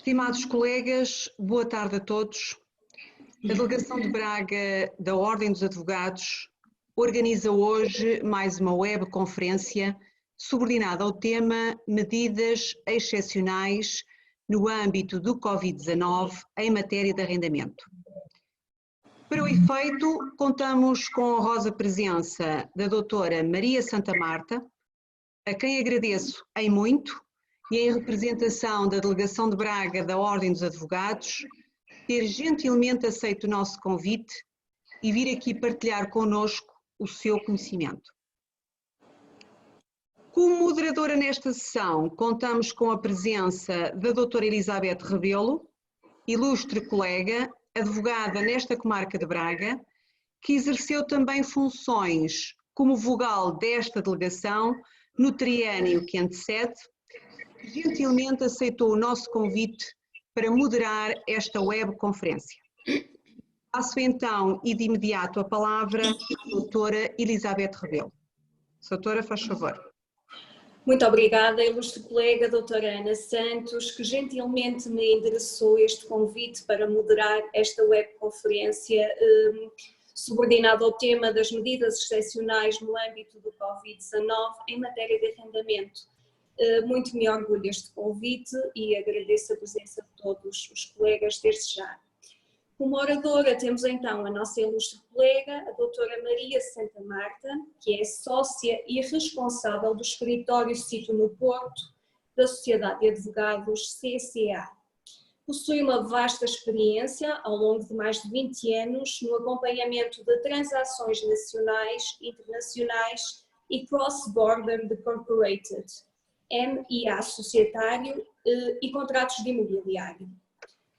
Estimados colegas, boa tarde a todos. A Delegação de Braga da Ordem dos Advogados organiza hoje mais uma webconferência subordinada ao tema Medidas excepcionais no âmbito do Covid-19 em matéria de arrendamento. Para o efeito, contamos com a honrosa presença da doutora Maria Santa Marta, a quem agradeço em muito e em representação da Delegação de Braga da Ordem dos Advogados, ter gentilmente aceito o nosso convite e vir aqui partilhar connosco o seu conhecimento. Como moderadora nesta sessão, contamos com a presença da doutora Elizabeth Rebelo, ilustre colega, advogada nesta comarca de Braga, que exerceu também funções como vogal desta delegação no triênio que antecede, gentilmente aceitou o nosso convite para moderar esta webconferência. Passo então e de imediato a palavra à doutora Elizabeth Rebelo. Doutora, faz favor. Muito obrigada, ilustre colega, doutora Ana Santos, que gentilmente me endereçou este convite para moderar esta webconferência subordinada ao tema das medidas excepcionais no âmbito do Covid-19 em matéria de arrendamento. Muito me orgulho deste convite e agradeço a presença de todos os colegas desde já. Como oradora temos então a nossa ilustre colega, a doutora Maria Santa Marta, que é sócia e responsável do escritório Sítio no Porto da Sociedade de Advogados CCA. Possui uma vasta experiência ao longo de mais de 20 anos no acompanhamento de transações nacionais, internacionais e cross-border de corporated, MIA societário e contratos de imobiliário.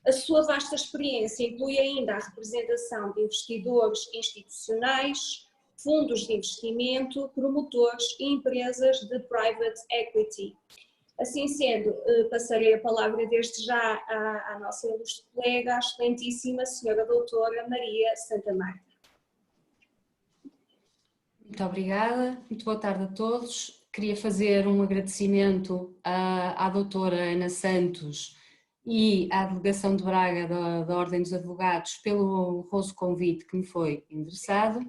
A sua vasta experiência inclui ainda a representação de investidores institucionais, fundos de investimento, promotores e empresas de private equity. Assim sendo, passarei a palavra desde já à nossa ilustre colega, a excelentíssima senhora doutora Maria Santa Marta. Muito obrigada, muito boa tarde a todos. Queria fazer um agradecimento à doutora Ana Santos e à Delegação de Braga da Ordem dos Advogados pelo honroso convite que me foi endereçado.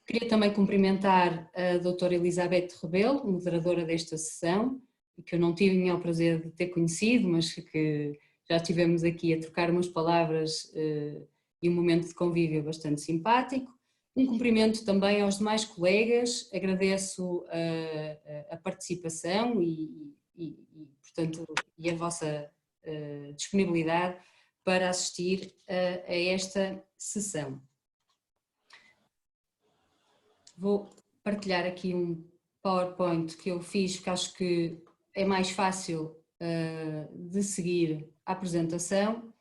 Queria também cumprimentar a doutora Elizabeth Rebelo, moderadora desta sessão, e que eu não tive o prazer de ter conhecido, mas que já estivemos aqui a trocar umas palavras e um momento de convívio bastante simpático. Um cumprimento também aos demais colegas, agradeço a participação portanto, a vossa disponibilidade para assistir a esta sessão. Vou partilhar aqui um PowerPoint que eu fiz, que acho que é mais fácil de seguir a apresentação.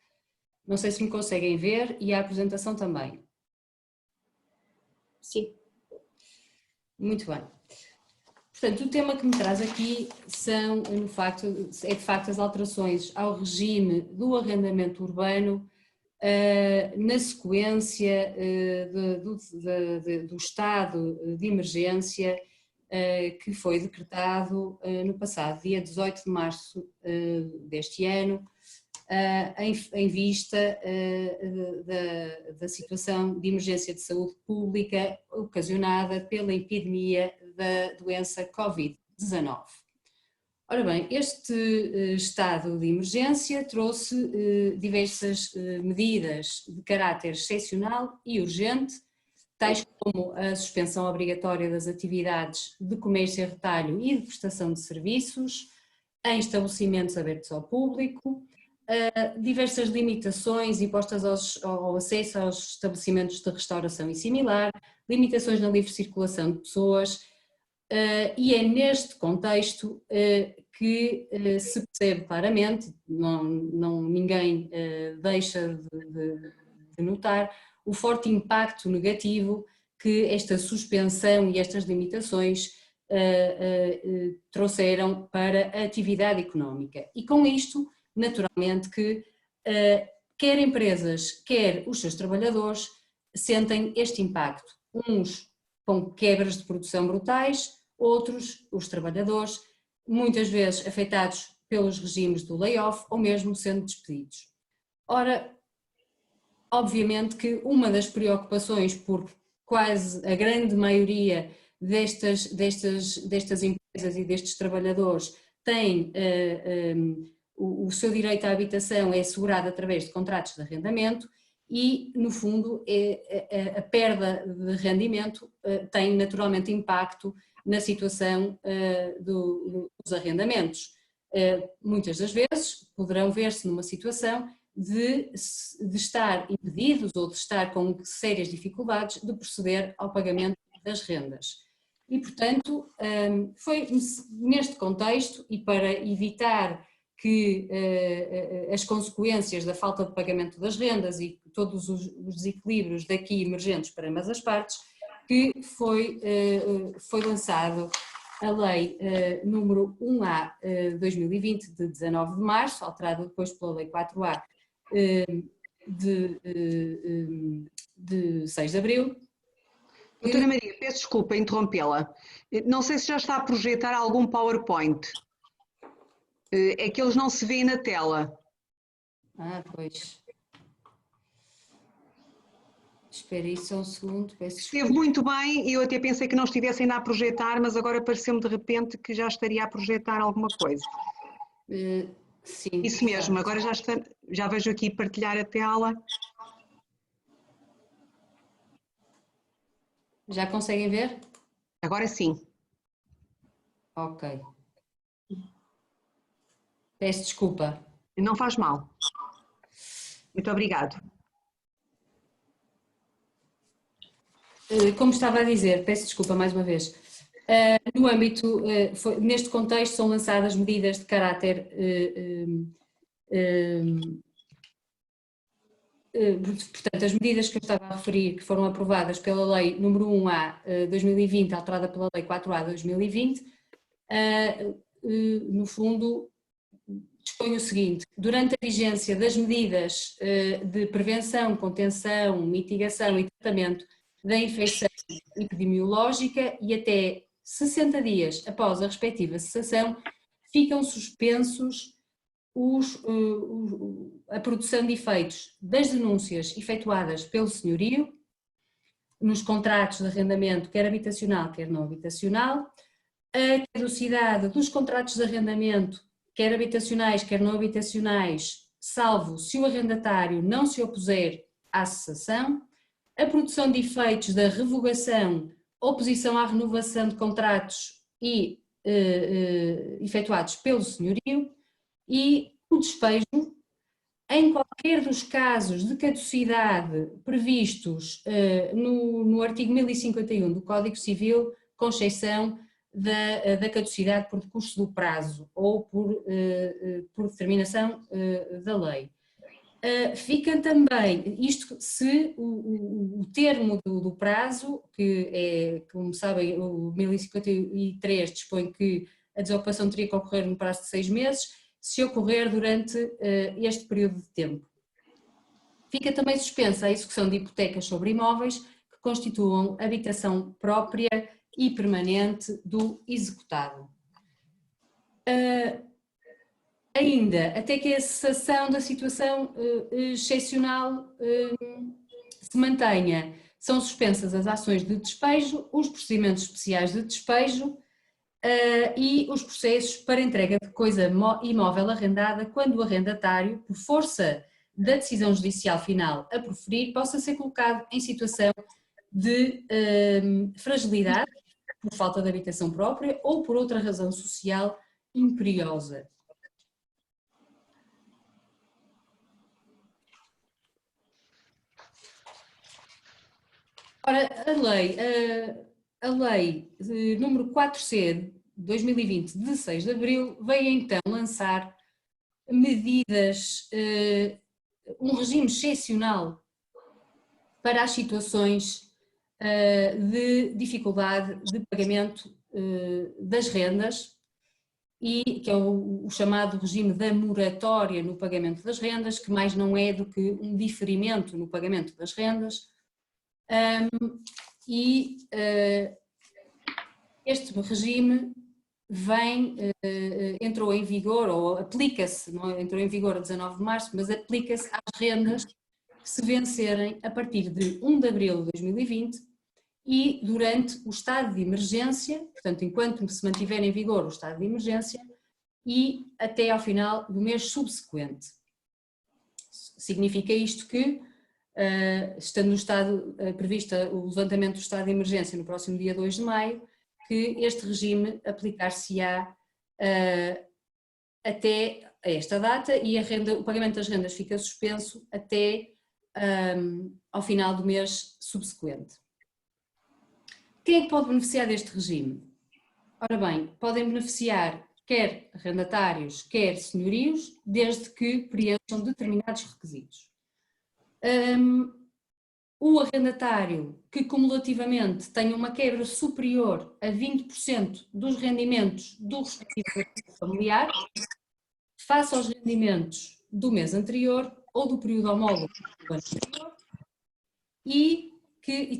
Não sei se me conseguem ver e a apresentação também. Sim. Muito bem. Portanto, o tema que me traz aqui é de facto as alterações ao regime do arrendamento urbano na sequência do estado de emergência que foi decretado no passado dia 18 de março deste ano, em vista da situação de emergência de saúde pública ocasionada pela epidemia da doença Covid-19. Ora bem, este estado de emergência trouxe diversas medidas de caráter excepcional e urgente, tais como a suspensão obrigatória das atividades de comércio e retalho e de prestação de serviços em estabelecimentos abertos ao público, diversas limitações impostas ao acesso aos estabelecimentos de restauração e similar, limitações na livre circulação de pessoas, e é neste contexto que se percebe claramente, ninguém deixa de notar, o forte impacto negativo que esta suspensão e estas limitações trouxeram para a atividade económica. E com isto, naturalmente que quer empresas, quer os seus trabalhadores sentem este impacto, uns com quebras de produção brutais, outros, os trabalhadores, muitas vezes afetados pelos regimes do layoff ou mesmo sendo despedidos. Ora, obviamente que uma das preocupações por quase a grande maioria destas empresas e destes trabalhadores tem o seu direito à habitação é assegurado através de contratos de arrendamento e, no fundo, a perda de rendimento tem naturalmente impacto na situação dos arrendamentos. Muitas das vezes poderão ver-se numa situação de estar impedidos ou de estar com sérias dificuldades de proceder ao pagamento das rendas. E, portanto, foi neste contexto e para evitar que as consequências da falta de pagamento das rendas e todos os desequilíbrios daqui emergentes para ambas as partes, que foi lançado a Lei número 1A 2020 de 19 de março, alterada depois pela Lei 4A de 6 de abril. Doutora Maria, peço desculpa interrompê-la. Não sei se já está a projetar algum PowerPoint. É que eles não se vêem na tela. Ah, pois. Espera aí só um segundo. Esteve muito bem e eu até pensei que não estivesse ainda a projetar, mas agora pareceu-me de repente que já estaria a projetar alguma coisa. Sim. Isso mesmo, agora já vejo aqui partilhar a tela. Já conseguem ver? Agora sim. Ok. Peço desculpa. Não faz mal. Muito obrigado. Como estava a dizer, peço desculpa mais uma vez. No âmbito, neste contexto são lançadas medidas de caráter portanto, as medidas que eu estava a referir, que foram aprovadas pela Lei número 1A 2020, alterada pela Lei 4A 2020, no fundo dispõe o seguinte: durante a vigência das medidas de prevenção, contenção, mitigação e tratamento da infecção epidemiológica e até 60 dias após a respectiva cessação, ficam suspensos a produção de efeitos das denúncias efetuadas pelo senhorio nos contratos de arrendamento, quer habitacional, quer não habitacional, a caducidade dos contratos de arrendamento, quer habitacionais, quer não habitacionais, salvo se o arrendatário não se opuser à cessação, a produção de efeitos da revogação, oposição à renovação de contratos e efetuados pelo senhorio, e o despejo em qualquer dos casos de caducidade previstos no artigo 1051 do Código Civil, com exceção da caducidade por decurso do prazo ou por determinação da lei. Fica também, isto se o termo do prazo, que é, como sabem, o 1053 dispõe que a desocupação teria que ocorrer no prazo de 6 meses, se ocorrer durante este período de tempo. Fica também suspensa a execução de hipotecas sobre imóveis que constituam habitação própria e permanente do executado. Ainda, até que a cessação da situação excepcional se mantenha, são suspensas as ações de despejo, os procedimentos especiais de despejo e os processos para entrega de coisa imóvel arrendada quando o arrendatário, por força da decisão judicial final a proferir, possa ser colocado em situação de fragilidade por falta de habitação própria ou por outra razão social imperiosa. Ora, a lei número 4C de 2020, de 6 de abril, veio então lançar medidas, um regime excepcional para as situações de dificuldade de pagamento das rendas, e que é o chamado regime da moratória no pagamento das rendas, que mais não é do que um diferimento no pagamento das rendas. Este regime entrou em vigor, ou aplica-se, não é? Entrou em vigor a 19 de março, mas aplica-se às rendas que se vencerem a partir de 1 de abril de 2020 e durante o estado de emergência, portanto, enquanto se mantiver em vigor o estado de emergência e até ao final do mês subsequente. Significa isto que, estando no estado previsto o levantamento do estado de emergência no próximo dia 2 de maio, que este regime aplicar-se-á até a esta data e o pagamento das rendas fica suspenso até ao final do mês subsequente. Quem é que pode beneficiar deste regime? Ora bem, podem beneficiar quer arrendatários, quer senhorios, desde que preencham determinados requisitos. O arrendatário que cumulativamente tenha uma quebra superior a 20% dos rendimentos do respectivo agregado familiar, face aos rendimentos do mês anterior ou do período homólogo do ano anterior, e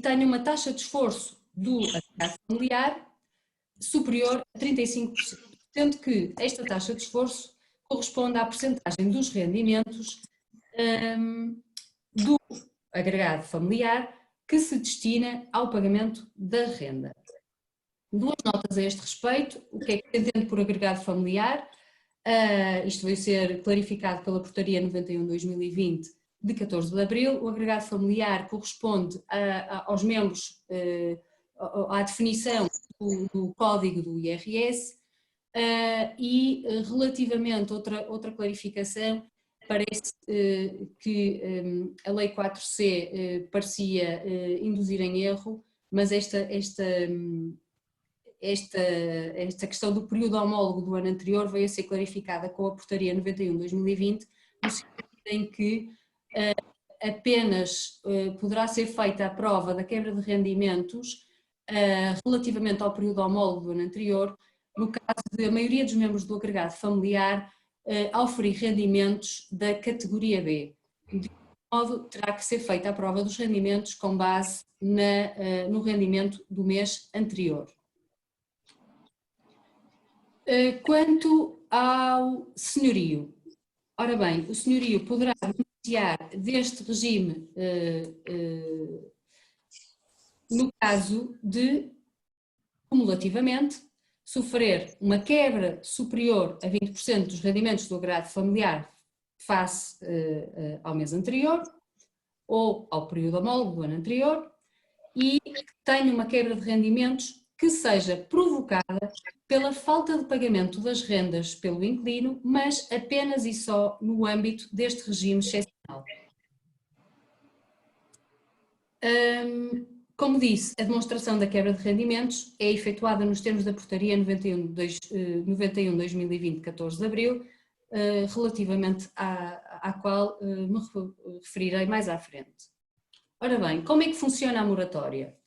tenha uma taxa de esforço do agregado familiar superior a 35%, sendo que esta taxa de esforço corresponde à percentagem dos rendimentos do agregado familiar que se destina ao pagamento da renda. Duas notas a este respeito: o que é que se entende por agregado familiar? Isto veio ser clarificado pela Portaria 91/2020 de 14 de abril. O agregado familiar corresponde aos membros, à definição do código do IRS, e relativamente outra clarificação, parece que a Lei 4C parecia induzir em erro, mas esta questão do período homólogo do ano anterior veio a ser clarificada com a Portaria 91/2020, no sentido em que apenas poderá ser feita a prova da quebra de rendimentos relativamente ao período homólogo do ano anterior, no caso de a maioria dos membros do agregado familiar oferir rendimentos da categoria B. De modo, terá que ser feita a prova dos rendimentos com base no rendimento do mês anterior. Quanto ao senhorio, ora bem, o senhorio poderá beneficiar deste regime no caso de, cumulativamente, sofrer uma quebra superior a 20% dos rendimentos do agregado familiar face ao mês anterior ou ao período homólogo do ano anterior, e tenha uma quebra de rendimentos que seja provocada pela falta de pagamento das rendas pelo inquilino, mas apenas e só no âmbito deste regime excepcional. Como disse, a demonstração da quebra de rendimentos é efetuada nos termos da Portaria 91/2020, 14 de abril, relativamente à qual me referirei mais à frente. Ora bem, como é que funciona a moratória?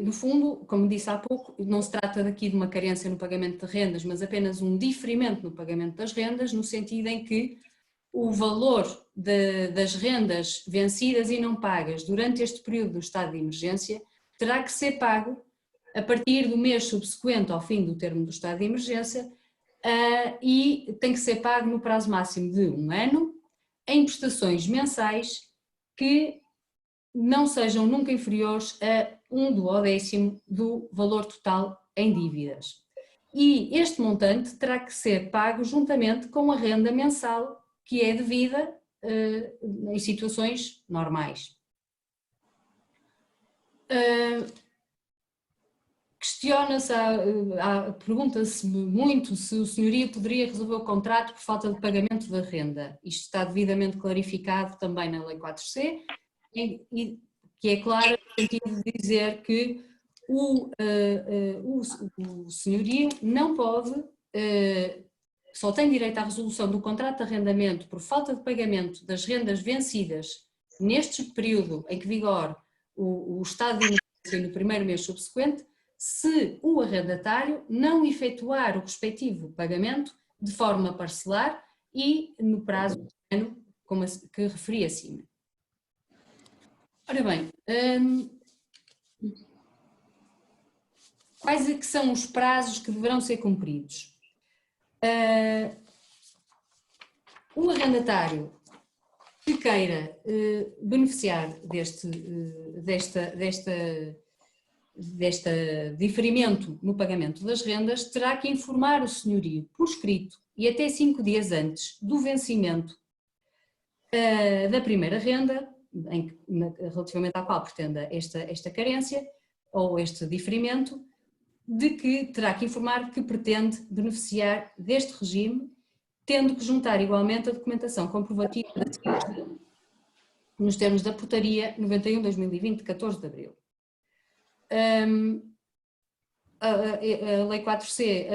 No fundo, como disse há pouco, não se trata daqui de uma carência no pagamento de rendas, mas apenas um diferimento no pagamento das rendas, no sentido em que o valor das rendas vencidas e não pagas durante este período do estado de emergência terá que ser pago a partir do mês subsequente ao fim do termo do estado de emergência, e tem que ser pago no prazo máximo de 1 ano, em prestações mensais que não sejam nunca inferiores a 1/10 do valor total em dívidas. E este montante terá que ser pago juntamente com a renda mensal que é devida em situações normais. Pergunta-se muito se o senhorio poderia resolver o contrato por falta de pagamento da renda. Isto está devidamente clarificado também na Lei 4C, e que é claro no sentido de dizer que o senhorio não pode, só tem direito à resolução do contrato de arrendamento por falta de pagamento das rendas vencidas neste período em que vigora o estado de emergência no primeiro mês subsequente, se o arrendatário não efetuar o respectivo pagamento de forma parcelar e no prazo de um ano, como que referi acima. Ora bem, quais é que são os prazos que deverão ser cumpridos? O arrendatário que queira beneficiar deste diferimento no pagamento das rendas, terá que informar o senhorio por escrito e até 5 dias antes do vencimento da primeira renda, relativamente à qual pretenda esta carência ou este diferimento, de que terá que informar que pretende beneficiar deste regime, tendo que juntar igualmente a documentação comprovativa nos termos da Portaria 91/2020, de 14 de abril. A Lei 4C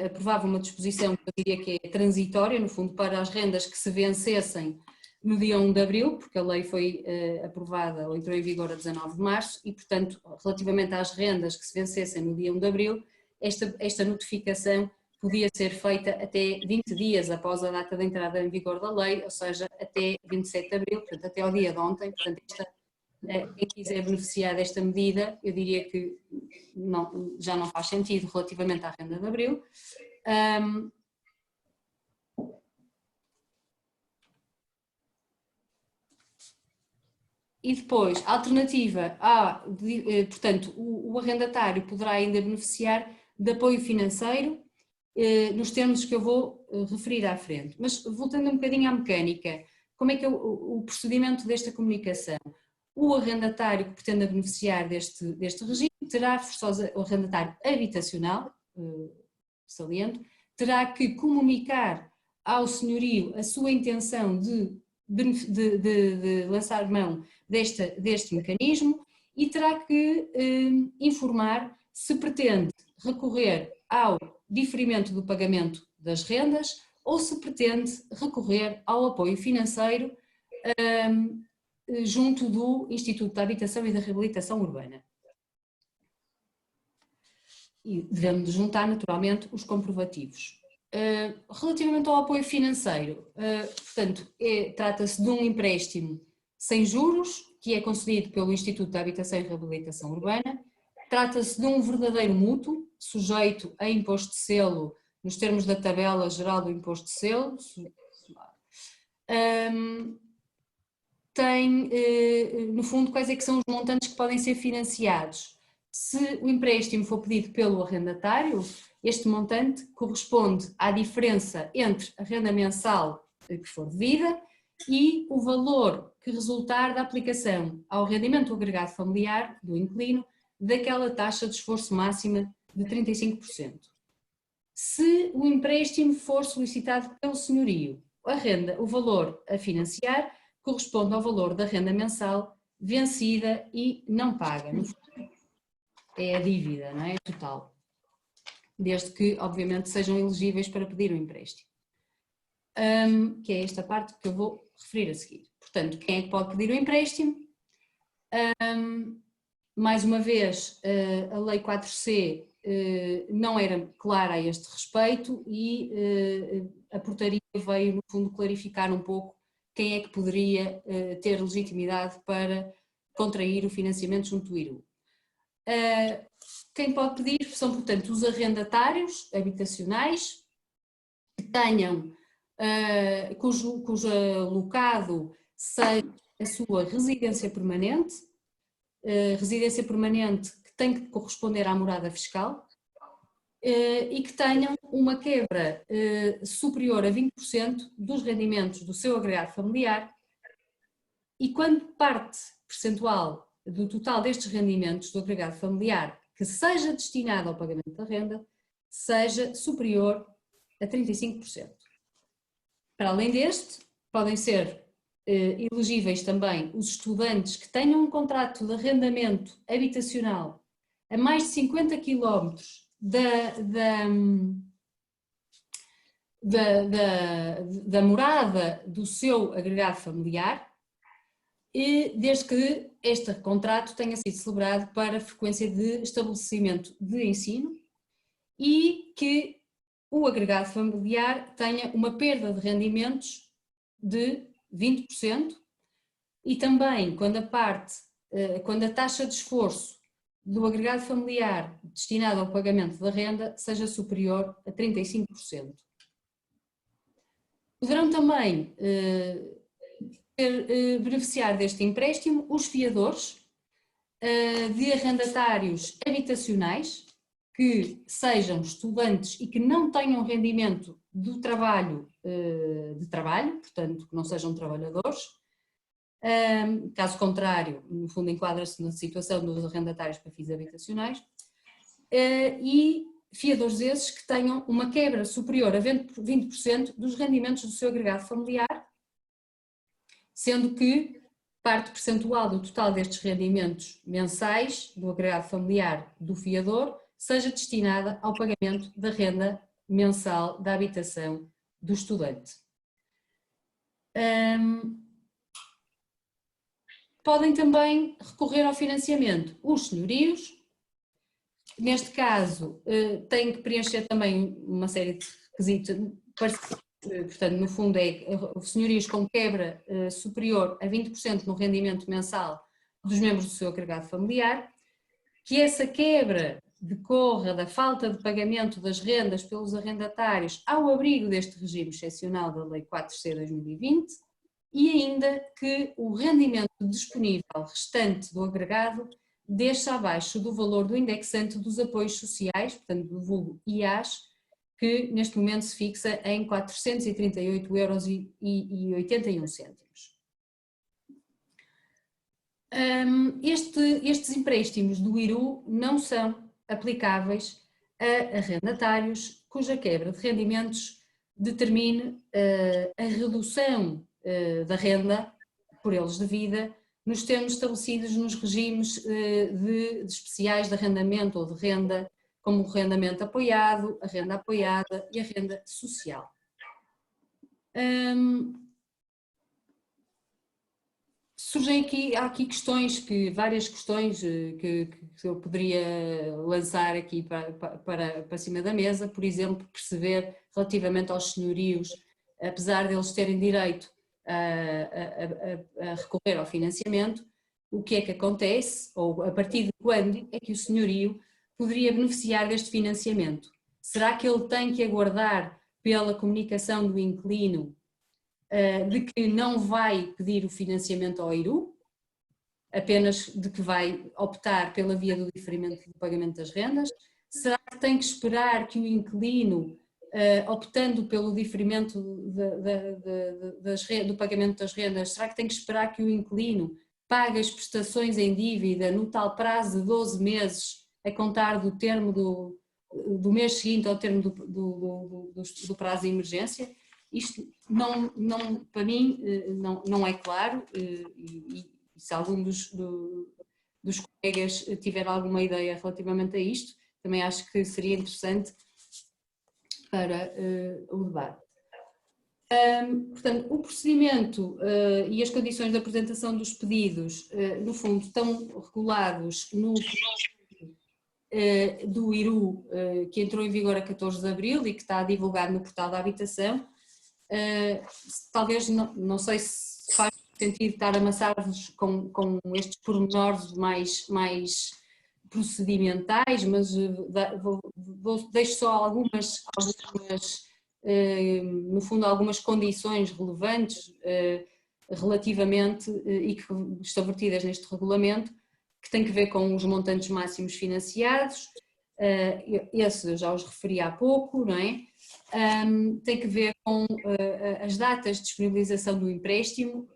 aprovava uma disposição que eu diria que é transitória, no fundo, para as rendas que se vencessem no dia 1 de abril, porque a lei foi aprovada ou entrou em vigor a 19 de março e, portanto, relativamente às rendas que se vencessem no dia 1 de abril, esta notificação podia ser feita até 20 dias após a data de entrada em vigor da lei, ou seja, até 27 de abril, portanto, até ao dia de ontem. Portanto, quem quiser beneficiar desta medida, eu diria que já não faz sentido relativamente à renda de abril. E depois, a alternativa portanto, o arrendatário poderá ainda beneficiar de apoio financeiro nos termos que eu vou referir à frente. Mas voltando um bocadinho à mecânica, como é que é o procedimento desta comunicação? O arrendatário que pretenda beneficiar deste regime terá forçosa, o arrendatário habitacional, saliento, terá que comunicar ao senhorio a sua intenção de lançar mão deste mecanismo e terá que informar se pretende recorrer ao diferimento do pagamento das rendas ou se pretende recorrer ao apoio financeiro junto do Instituto da Habitação e da Reabilitação Urbana. E devemos juntar naturalmente os comprovativos. Relativamente ao apoio financeiro, portanto, trata-se de um empréstimo sem juros, que é concedido pelo Instituto da Habitação e Reabilitação Urbana, trata-se de um verdadeiro mútuo, sujeito a imposto de selo, nos termos da tabela geral do imposto de selo, tem, no fundo, quais é que são os montantes que podem ser financiados. Se o empréstimo for pedido pelo arrendatário, este montante corresponde à diferença entre a renda mensal que for devida e o valor que resultar da aplicação ao rendimento agregado familiar do inquilino daquela taxa de esforço máxima de 35%. Se o empréstimo for solicitado pelo senhorio, o valor a financiar corresponde ao valor da renda mensal vencida e não paga. No fundo, é a dívida, não é? Total. Desde que, obviamente, sejam elegíveis para pedir o empréstimo. Que é esta parte que eu vou referir a seguir. Portanto, quem é que pode pedir o empréstimo? Mais uma vez, a Lei 4C não era clara a este respeito e a portaria veio, no fundo, clarificar um pouco quem é que poderia ter legitimidade para contrair o financiamento junto do IRU. Quem pode pedir são, portanto, os arrendatários habitacionais que tenham, cujo locado seja a sua residência permanente que tem que corresponder à morada fiscal e que tenham uma quebra superior a 20% dos rendimentos do seu agregado familiar e quando parte percentual do total destes rendimentos do agregado familiar que seja destinado ao pagamento da renda seja superior a 35%. Para além deste, podem ser elegíveis também os estudantes que tenham um contrato de arrendamento habitacional a mais de 50 km da morada do seu agregado familiar, e desde que este contrato tenha sido celebrado para frequência de estabelecimento de ensino e que o agregado familiar tenha uma perda de rendimentos de 20% e também quando a taxa de esforço do agregado familiar destinado ao pagamento da renda seja superior a 35%. Poderão também beneficiar deste empréstimo os fiadores de arrendatários habitacionais que sejam estudantes e que não tenham rendimento do trabalho, portanto, que não sejam trabalhadores. Caso contrário, no fundo enquadra-se na situação dos arrendatários para fins habitacionais, e fiadores esses que tenham uma quebra superior a 20% dos rendimentos do seu agregado familiar, sendo que parte percentual do total destes rendimentos mensais do agregado familiar do fiador seja destinada ao pagamento da renda mensal da habitação do estudante. Podem também recorrer ao financiamento os senhorios. Neste caso, têm que preencher também uma série de requisitos, portanto, no fundo é senhorios com quebra superior a 20% no rendimento mensal dos membros do seu agregado familiar, que essa quebra decorra da falta de pagamento das rendas pelos arrendatários ao abrigo deste regime excepcional da Lei 4C/2020 e ainda que o rendimento disponível restante do agregado deixa abaixo do valor do indexante dos apoios sociais, portanto do vulgo IAS, que neste momento se fixa em 438,81 €. Estes empréstimos do IRU não são aplicáveis a arrendatários cuja quebra de rendimentos determine a redução da renda por eles devida nos termos estabelecidos nos regimes de especiais de arrendamento ou de renda, como o arrendamento apoiado, a renda apoiada e a renda social. Surgem aqui questões, várias questões que eu poderia lançar aqui para cima da mesa, por exemplo, perceber relativamente aos senhorios, apesar de eles terem direito a recorrer ao financiamento, o que é que acontece, ou a partir de quando é que o senhorio poderia beneficiar deste financiamento? Será que ele tem que aguardar pela comunicação do inquilino de que não vai pedir o financiamento ao IRU, apenas de que vai optar pela via do diferimento do pagamento das rendas? Será que tem que esperar que o inquilino, optando pelo diferimento do pagamento das rendas, será que tem que esperar que o inquilino pague as prestações em dívida no tal prazo de 12 meses a contar do termo do mês seguinte ao termo do prazo de emergência? Isto não, para mim não é claro, e se algum dos colegas tiver alguma ideia relativamente a isto, também acho que seria interessante para o debate. Portanto, o procedimento e as condições de apresentação dos pedidos, no fundo, estão regulados no do IRU, que entrou em vigor a 14 de abril e que está divulgado no portal da habitação. Talvez, não sei se faz sentido estar a amassar-vos com estes pormenores mais procedimentais, mas deixo só algumas, no fundo, algumas condições relevantes relativamente e que estão vertidas neste regulamento, que tem que ver com os montantes máximos financiados, esses eu já os referi há pouco, não é? Tem que ver com as datas de disponibilização do empréstimo.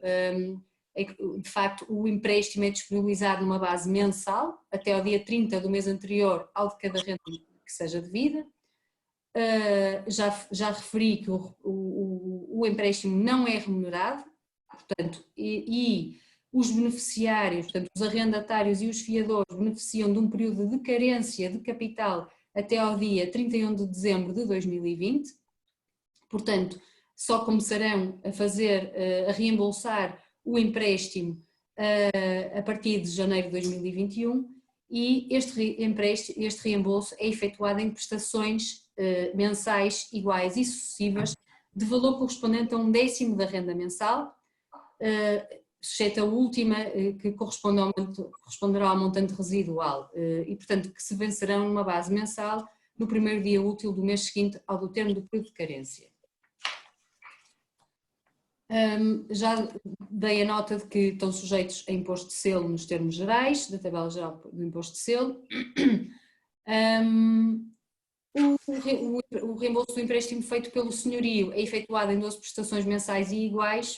De facto, o empréstimo é disponibilizado numa base mensal, até ao dia 30 do mês anterior ao de cada renda que seja devida. Já referi que o empréstimo não é remunerado, portanto, e os beneficiários, portanto, os arrendatários e os fiadores beneficiam de um período de carência de capital até ao dia 31 de dezembro de 2020, portanto, só começarão a reembolsar o empréstimo a partir de janeiro de 2021 e este reembolso é efetuado em prestações mensais iguais e sucessivas de valor correspondente a 1/10 da renda mensal, exceto a última, que corresponderá ao montante residual, e portanto que se vencerão numa base mensal no primeiro dia útil do mês seguinte ao do termo do período de carência. Já dei a nota de que estão sujeitos a imposto de selo nos termos gerais, da tabela geral do imposto de selo. O reembolso do empréstimo feito pelo senhorio é efetuado em 12 prestações mensais e iguais,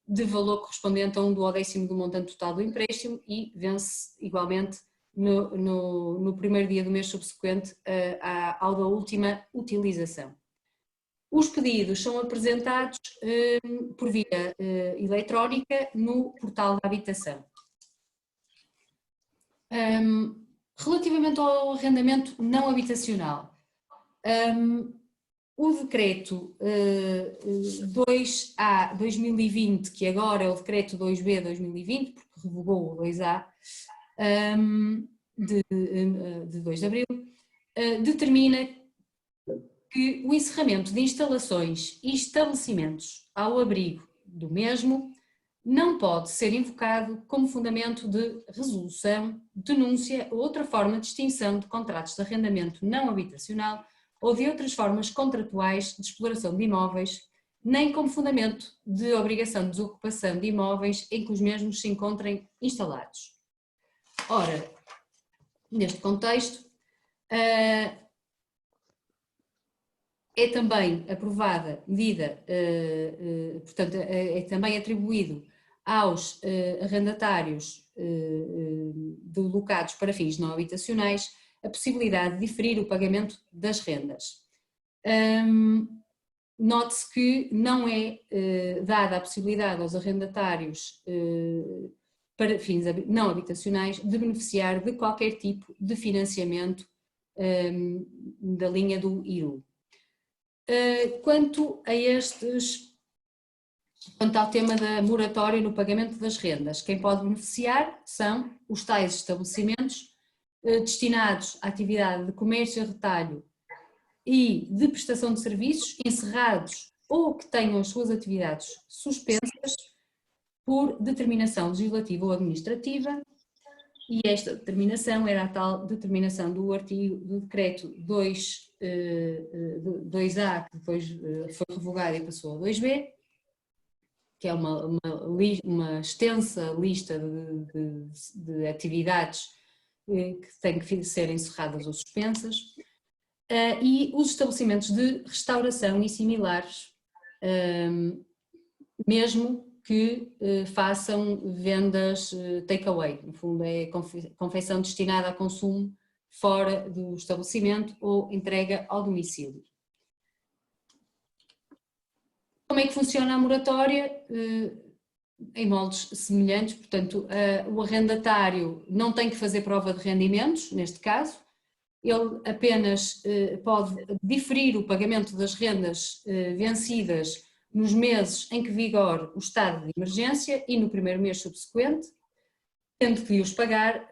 de valor correspondente a 1/10 do montante total do empréstimo e vence igualmente no primeiro dia do mês subsequente ao da última utilização. Os pedidos são apresentados por via eletrónica no portal da habitação. Relativamente ao arrendamento não habitacional, o decreto 2A/2020, que agora é o decreto 2B/2020, porque revogou o 2A de 2 de abril, determina que o encerramento de instalações e estabelecimentos ao abrigo do mesmo não pode ser invocado como fundamento de resolução, denúncia ou outra forma de extinção de contratos de arrendamento não habitacional ou de outras formas contratuais de exploração de imóveis, nem como fundamento de obrigação de desocupação de imóveis em que os mesmos se encontrem instalados. Ora, neste contexto, é também aprovada medida, portanto, é também atribuído aos arrendatários locados para fins não habitacionais a possibilidade de diferir o pagamento das rendas. Note-se que não é dada a possibilidade aos arrendatários para fins não habitacionais de beneficiar de qualquer tipo de financiamento da linha do IRU. Quanto ao tema da moratória no pagamento das rendas, quem pode beneficiar são os tais estabelecimentos destinados à atividade de comércio e retalho e de prestação de serviços encerrados ou que tenham as suas atividades suspensas por determinação legislativa ou administrativa, e esta determinação era a tal determinação do decreto 2A, que depois foi revogado e passou a 2B, que é uma extensa lista de atividades que têm que ser encerradas ou suspensas, e os estabelecimentos de restauração e similares, mesmo que façam vendas take-away, no fundo é confecção destinada a consumo fora do estabelecimento ou entrega ao domicílio. Como é que funciona a moratória? Em moldes semelhantes, portanto, o arrendatário não tem que fazer prova de rendimentos, neste caso, ele apenas pode diferir o pagamento das rendas vencidas nos meses em que vigore o estado de emergência e no primeiro mês subsequente, tendo que os pagar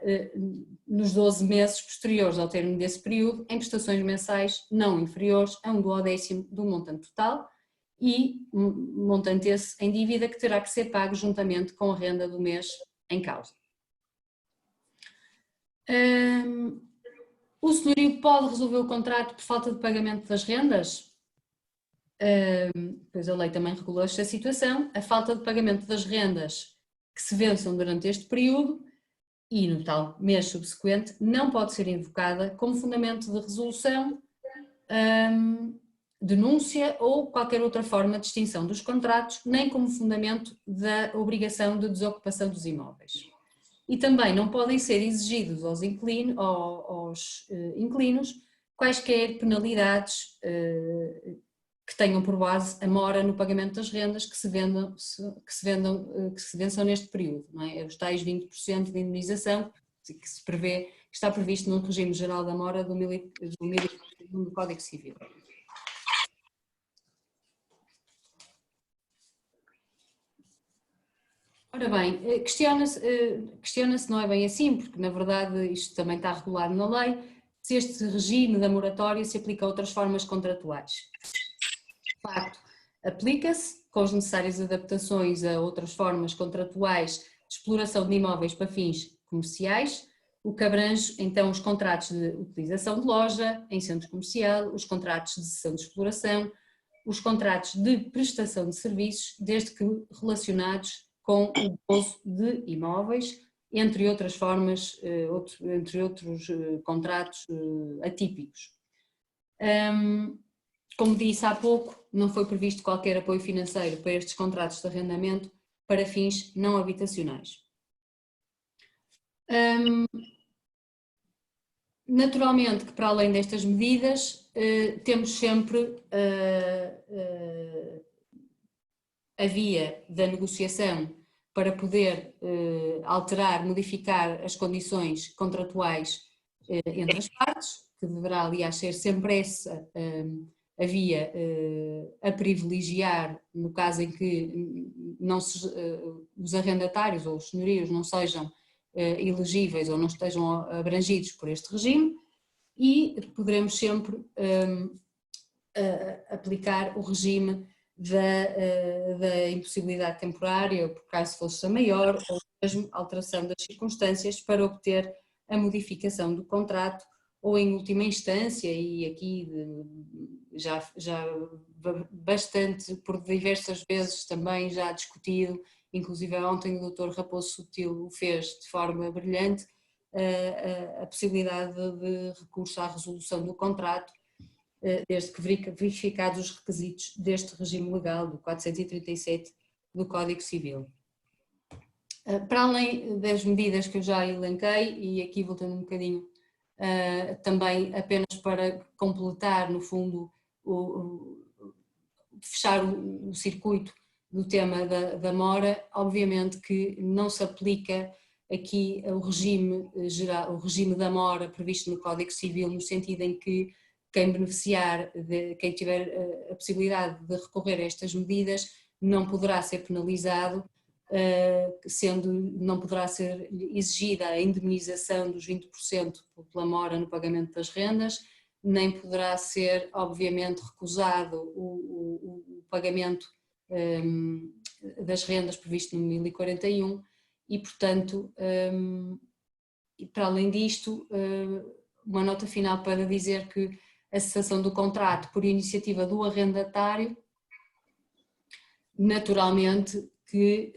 nos 12 meses posteriores ao término desse período em prestações mensais não inferiores a 1/10 do montante total e montante esse em dívida que terá que ser pago juntamente com a renda do mês em causa. O senhorio pode resolver o contrato por falta de pagamento das rendas? Pois a lei também regula esta situação. A falta de pagamento das rendas que se vençam durante este período e no tal mês subsequente não pode ser invocada como fundamento de resolução, denúncia ou qualquer outra forma de extinção dos contratos, nem como fundamento da obrigação de desocupação dos imóveis. E também não podem ser exigidos aos inquilinos quaisquer penalidades que tenham por base a mora no pagamento das rendas que se vençam neste período, não é? Os tais 20% de indemnização que se prevê, que está previsto no regime geral da mora do Código Civil. Ora bem, questiona-se, não é bem assim, porque na verdade isto também está regulado na lei, se este regime da moratória se aplica a outras formas contratuais. De facto, aplica-se, com as necessárias adaptações a outras formas contratuais de exploração de imóveis para fins comerciais, o que abrange então os contratos de utilização de loja em centro comercial, os contratos de cessão de exploração, os contratos de prestação de serviços, desde que relacionados com o uso de imóveis, entre outras formas, entre outros contratos atípicos. Como disse há pouco, não foi previsto qualquer apoio financeiro para estes contratos de arrendamento para fins não habitacionais. Naturalmente que para além destas medidas, temos sempre a via da negociação para poder alterar, modificar as condições contratuais entre as partes, que deverá aliás ser sempre essa a via a privilegiar no caso em que os arrendatários ou os senhorios não sejam elegíveis ou não estejam abrangidos por este regime, e poderemos sempre aplicar o regime da impossibilidade temporária, por caso fosse a maior, ou mesmo alteração das circunstâncias para obter a modificação do contrato, ou em última instância, e aqui já bastante, por diversas vezes também já discutido, inclusive ontem o Dr. Raposo Sutil o fez de forma brilhante, a possibilidade de recurso à resolução do contrato, desde que verificados os requisitos deste regime legal do 437 do Código Civil. Para além das medidas que eu já elenquei, e aqui voltando um bocadinho, também apenas para completar no fundo, fechar o circuito do tema da mora, obviamente que não se aplica aqui o regime geral, o regime da mora previsto no Código Civil, no sentido em que quem beneficiar, quem tiver a possibilidade de recorrer a estas medidas não poderá ser penalizado, não poderá ser exigida a indemnização dos 20% pela mora no pagamento das rendas, nem poderá ser obviamente recusado o pagamento das rendas previsto no 1041 e portanto, para além disto, uma nota final para dizer que a cessação do contrato por iniciativa do arrendatário, naturalmente que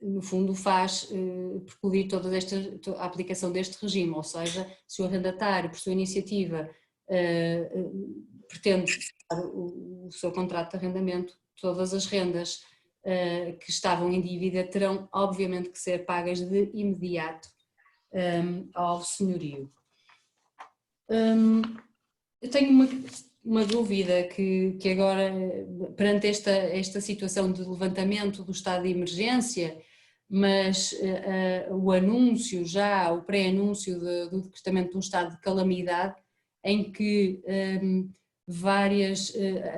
no fundo faz precluir a aplicação deste regime, ou seja, se o arrendatário por sua iniciativa pretende cessar o seu contrato de arrendamento, todas as rendas que estavam em dívida terão obviamente que ser pagas de imediato ao senhorio. Eu tenho uma dúvida que agora, perante esta situação de levantamento do estado de emergência, mas o anúncio já, o pré-anúncio do decretamento de um estado de calamidade, em que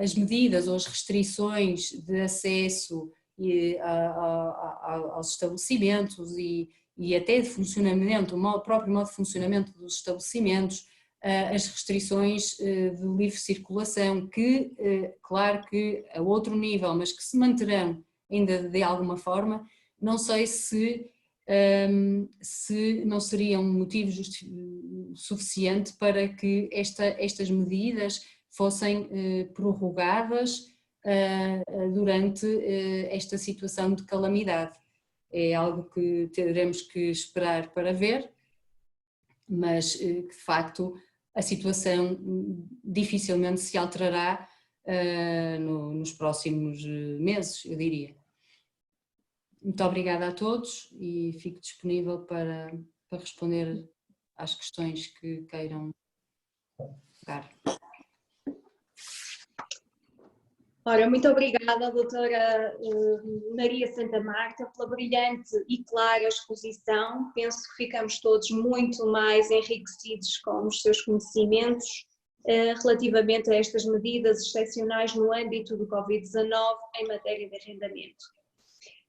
as medidas ou as restrições de acesso aos estabelecimentos e até de funcionamento, o próprio modo de funcionamento dos estabelecimentos, as restrições de livre circulação, que, claro que a outro nível, mas que se manterão ainda de alguma forma, não sei se não seriam motivo suficiente para que estas medidas fossem prorrogadas durante esta situação de calamidade. É algo que teremos que esperar para ver, mas que de facto a situação dificilmente se alterará nos próximos meses, eu diria. Muito obrigada a todos e fico disponível para responder às questões que queiram colocar. Ora, muito obrigada, doutora Maria Santa Marta, pela brilhante e clara exposição. Penso que ficamos todos muito mais enriquecidos com os seus conhecimentos relativamente a estas medidas excepcionais no âmbito do Covid-19 em matéria de arrendamento.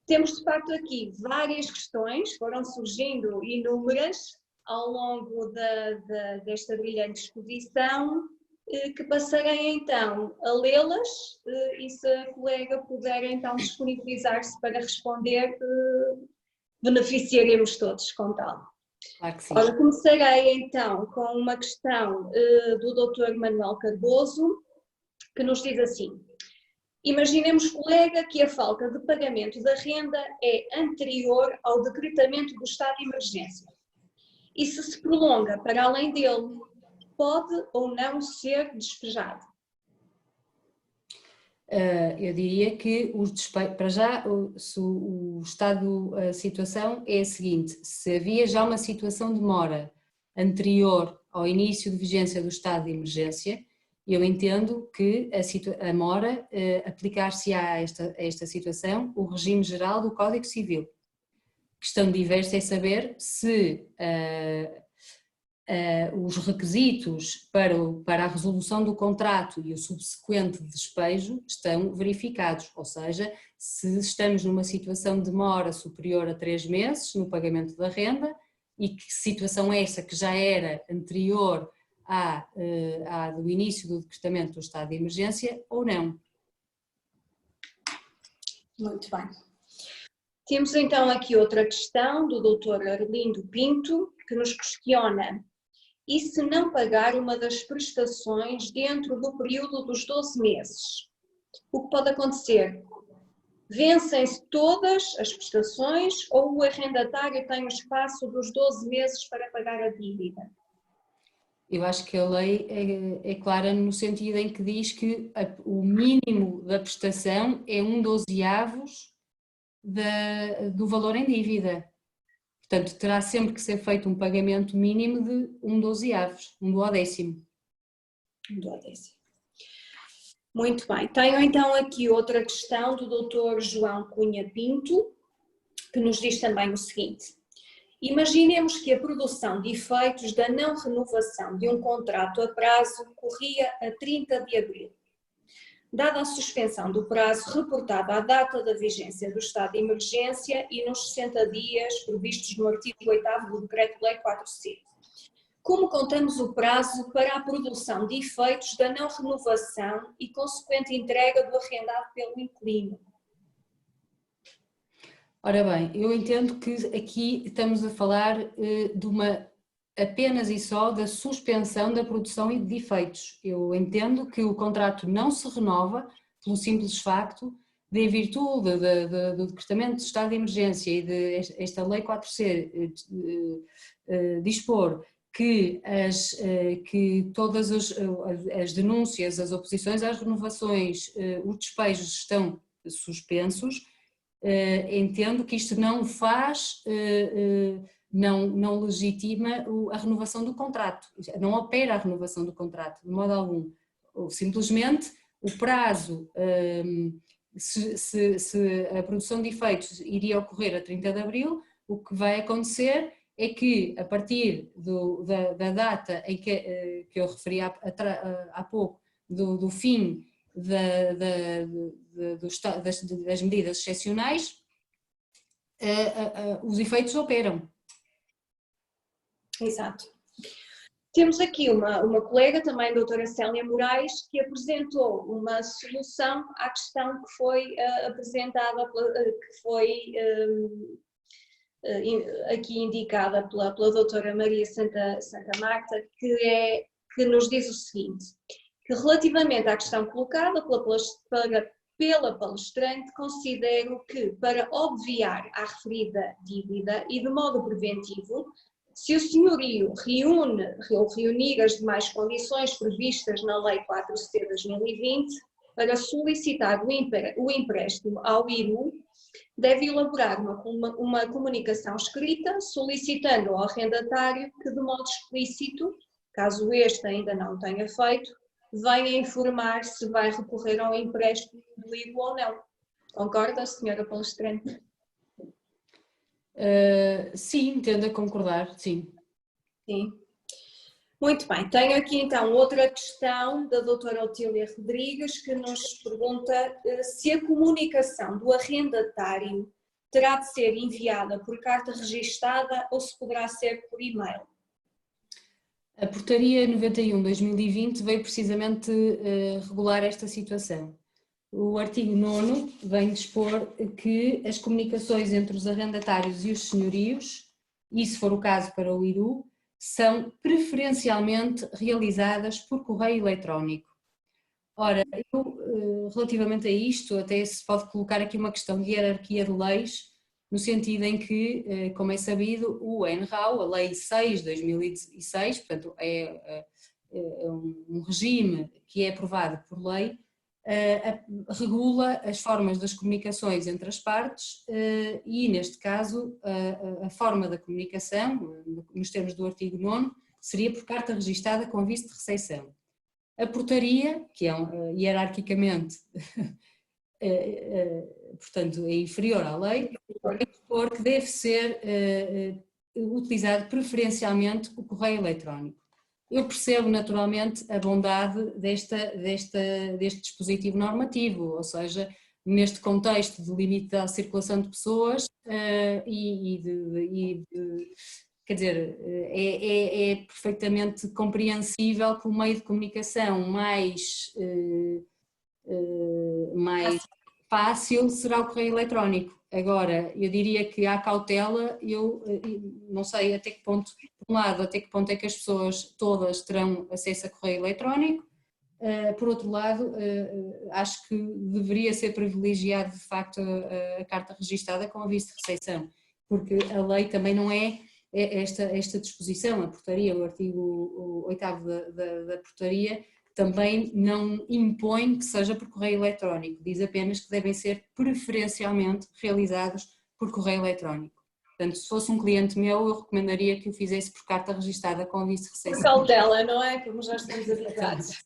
Temos, de facto, aqui várias questões, foram surgindo inúmeras ao longo desta brilhante exposição. que passarei então a lê-las e se a colega puder então disponibilizar-se para responder, beneficiaremos todos com tal. Claro que sim. Ora, começarei então com uma questão do Dr. Manuel Cardoso, que nos diz assim: imaginemos, colega, que a falta de pagamento da renda é anterior ao decretamento do estado de emergência e se prolonga para além dele, pode ou não ser despejado? Eu diria que para já a situação é a seguinte: se havia já uma situação de mora anterior ao início de vigência do estado de emergência, eu entendo que a mora aplicar-se-á a esta situação o regime geral do Código Civil. Questão diversa é saber se os requisitos para a resolução do contrato e o subsequente despejo estão verificados, ou seja, se estamos numa situação de demora superior a 3 meses no pagamento da renda e que situação é essa que já era anterior do início do decretamento do estado de emergência ou não. Muito bem. Temos então aqui outra questão do Dr. Arlindo Pinto, que nos questiona: e se não pagar uma das prestações dentro do período dos 12 meses? O que pode acontecer? Vencem-se todas as prestações ou o arrendatário tem o espaço dos 12 meses para pagar a dívida? Eu acho que a lei é clara no sentido em que diz que o mínimo da prestação é 1/12 do valor em dívida. Portanto, terá sempre que ser feito um pagamento mínimo de 1/12, 1/10. 1/10. Muito bem. Tenho então aqui outra questão do Dr. João Cunha Pinto, que nos diz também o seguinte: imaginemos que a produção de efeitos da não renovação de um contrato a prazo corria a 30 de abril. Dada a suspensão do prazo reportada à data da vigência do estado de emergência e nos 60 dias previstos no artigo 8º do Decreto-Lei 4C, como contamos o prazo para a produção de efeitos da não renovação e consequente entrega do arrendado pelo inquilino? Ora bem, eu entendo que aqui estamos a falar apenas e só da suspensão da produção de efeitos. Eu entendo que o contrato não se renova pelo simples facto de, em virtude do decretamento de estado de emergência e de esta Lei 4C dispor que todas as denúncias, as oposições às renovações, os despejos estão suspensos. Entendo que isto não faz, não legitima a renovação do contrato, não opera a renovação do contrato de modo algum. Simplesmente o prazo, se a produção de efeitos iria ocorrer a 30 de abril, o que vai acontecer é que a partir da data em que eu referi há pouco, do fim das medidas excepcionais, os efeitos operam. Exato. Temos aqui uma colega, também a doutora Célia Moraes, que apresentou uma solução à questão que foi apresentada, que foi aqui indicada pela doutora Maria Santa Marta, que nos diz o seguinte: que relativamente à questão colocada pela palestrante, considero que, para obviar à referida dívida e de modo preventivo, se o senhorio reunir as demais condições previstas na Lei 4C de 2020 para solicitar o empréstimo ao IRU, deve elaborar uma comunicação escrita solicitando ao arrendatário que, de modo explícito, caso este ainda não tenha feito, venha informar se vai recorrer ao empréstimo do IRU ou não. Concorda, senhora palestrante? Sim, tendo a concordar, sim. Sim. Muito bem, tenho aqui então outra questão da doutora Otília Rodrigues, que nos pergunta se a comunicação do arrendatário terá de ser enviada por carta registada ou se poderá ser por e-mail. A Portaria 91/2020 veio precisamente regular esta situação. O artigo 9º vem dispor que as comunicações entre os arrendatários e os senhorios, e se for o caso para o IRU, são preferencialmente realizadas por correio eletrónico. Ora, relativamente a isto, até se pode colocar aqui uma questão de hierarquia de leis, no sentido em que, como é sabido, o NRAU, a Lei 6/2006, portanto é um regime que é aprovado por lei, regula as formas das comunicações entre as partes e, neste caso, a forma da comunicação, nos termos do artigo 9º, seria por carta registada com aviso de recepção. A portaria, que é hierarquicamente, portanto, é inferior à lei, porque deve ser utilizado preferencialmente o correio eletrónico. Eu percebo naturalmente a bondade deste dispositivo normativo, ou seja, neste contexto de limite da circulação de pessoas quer dizer, é perfeitamente compreensível que o meio de comunicação mais fácil será o correio eletrónico. Agora, eu diria que há cautela, eu não sei até que ponto, por um lado, até que ponto é que as pessoas todas terão acesso a correio eletrónico, por outro lado, acho que deveria ser privilegiado de facto a carta registada com aviso de recepção, porque a lei também não é esta disposição, a portaria, o artigo 8º da portaria, também não impõe que seja por correio eletrónico, diz apenas que devem ser preferencialmente realizados por correio eletrónico. Portanto, se fosse um cliente meu, eu recomendaria que o fizesse por carta registada com aviso de recepção. Por cautela, não é? Como já estamos habituados.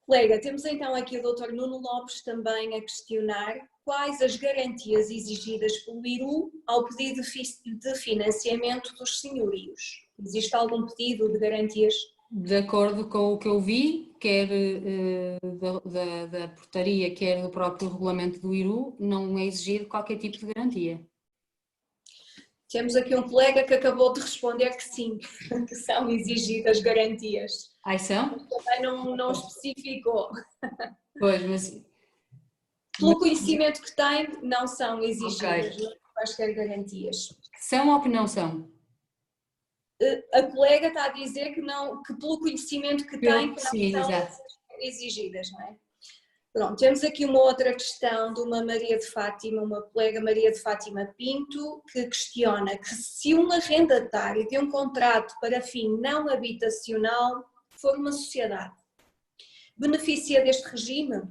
Colega, temos então aqui o Dr. Nuno Lopes também a questionar quais as garantias exigidas pelo IRU ao pedido de financiamento dos senhorios. Existe algum pedido de garantias? De acordo com o que eu vi, quer da portaria, quer do próprio regulamento do IRU, não é exigido qualquer tipo de garantia. Temos aqui um colega que acabou de responder que sim, que são exigidas garantias. Ai, são? Também não especificou. Pois, mas... Pelo conhecimento que tem, não são exigidas quaisquer garantias. São ou que não são? A colega está a dizer que pelo conhecimento que tem, que não são exigidas, não é? Pronto, temos aqui uma outra questão de uma Maria de Fátima, uma colega Maria de Fátima Pinto, que questiona que se um arrendatário de um contrato para fim não habitacional for uma sociedade, beneficia deste regime?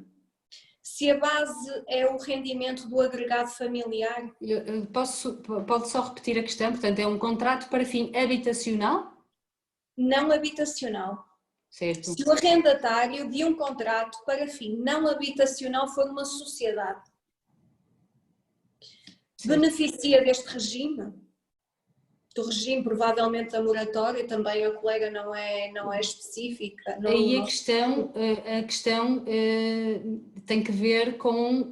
Se a base é o rendimento do agregado familiar? Pode só repetir a questão? Portanto, é um contrato para fim habitacional? Não habitacional. Certo. Se o arrendatário de um contrato para fim não habitacional for uma sociedade, beneficia deste regime? Do regime provavelmente da moratória, também a colega não é específica. Aí a questão tem que ver com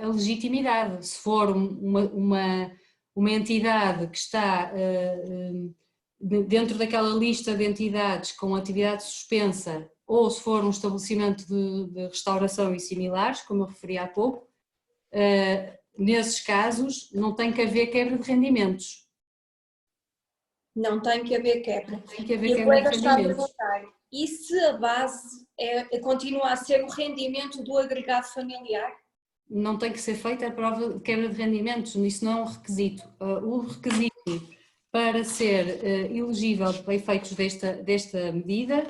a legitimidade. Se for uma entidade que está dentro daquela lista de entidades com atividade suspensa, ou se for um estabelecimento de restauração e similares, como eu referi há pouco, nesses casos não tem que haver quebra de rendimentos. Não tem que haver quebra. Tem que haver e quebra o colega de está a rendimentos. perguntar, e se a base continua a ser o rendimento do agregado familiar? Não tem que ser feita a prova de quebra de rendimentos, isso não é um requisito. O requisito para ser elegível para efeitos desta medida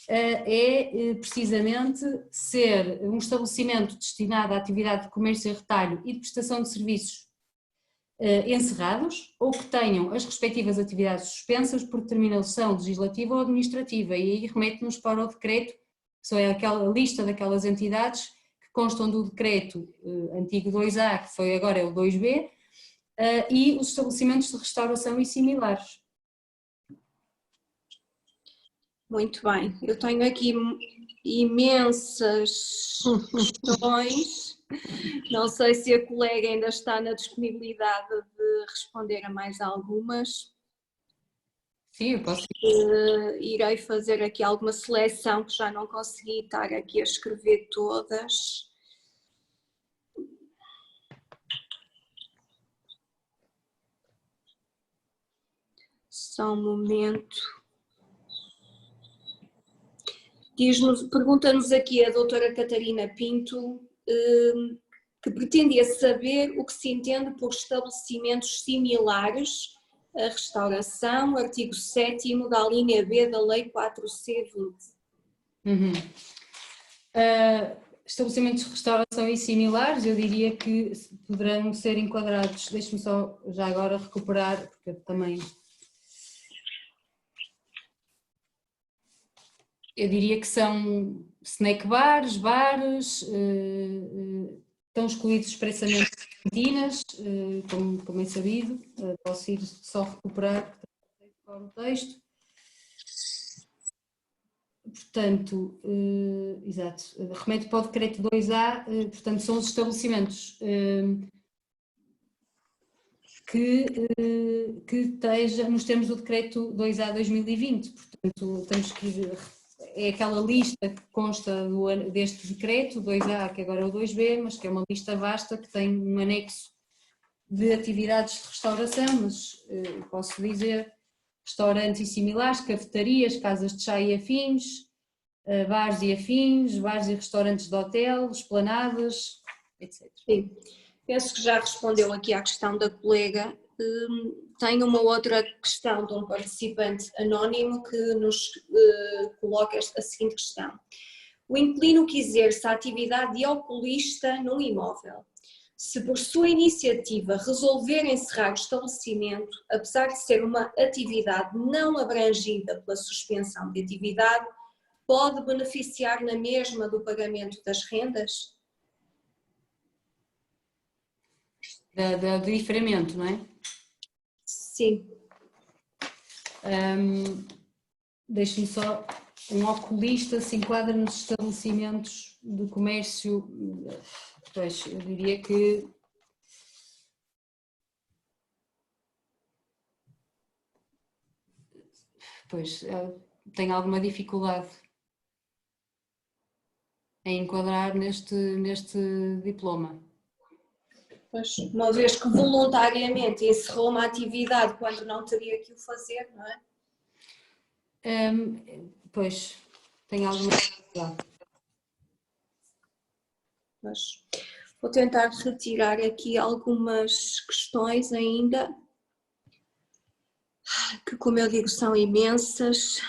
é precisamente ser um estabelecimento destinado à atividade de comércio e retalho e de prestação de serviços encerrados ou que tenham as respectivas atividades suspensas por determinação legislativa ou administrativa, e aí remete-nos para o decreto, que é aquela lista daquelas entidades que constam do decreto antigo 2A, que foi agora o 2B, e os estabelecimentos de restauração e similares. Muito bem, eu tenho aqui imensas questões, não sei se a colega ainda está na disponibilidade de responder a mais algumas. Sim, eu posso. Irei fazer aqui alguma seleção que já não consegui estar aqui a escrever todas. Só um momento. Pergunta-nos aqui a doutora Catarina Pinto, que pretendia saber o que se entende por estabelecimentos similares à restauração, artigo 7º da linha B da Lei 4C20. Estabelecimentos de restauração e similares, eu diria que poderão ser enquadrados, deixe-me só já agora recuperar, porque eu também... Eu diria que são snack bars, bares, estão excluídos expressamente cantinas, como é sabido, posso ir só recuperar o texto. Portanto, exato, remete para o decreto 2A, portanto são os estabelecimentos que esteja nos termos do decreto 2A 2020, portanto temos que ir, é aquela lista que consta deste decreto 2A, que agora é o 2B, mas que é uma lista vasta que tem um anexo de atividades de restauração, mas posso dizer restaurantes e similares, cafetarias, casas de chá e afins, bares e afins, bares e restaurantes de hotel, esplanadas, etc. Sim, penso que já respondeu aqui à questão da colega. Tenho uma outra questão de um participante anónimo que nos coloca a seguinte questão. O inquilino que exerce a atividade de oculista num imóvel, se por sua iniciativa resolver encerrar o estabelecimento, apesar de ser uma atividade não abrangida pela suspensão de atividade, pode beneficiar na mesma do pagamento das rendas? Do diferimento, não é? Sim. Deixe-me só, um oculista se enquadra nos estabelecimentos de comércio, pois eu diria que pois tem alguma dificuldade em enquadrar neste diploma. Pois, uma vez que voluntariamente encerrou uma atividade quando não teria que o fazer, não é? Pois, tem alguma dificuldade. Mas vou tentar retirar aqui algumas questões ainda, que como eu digo são imensas.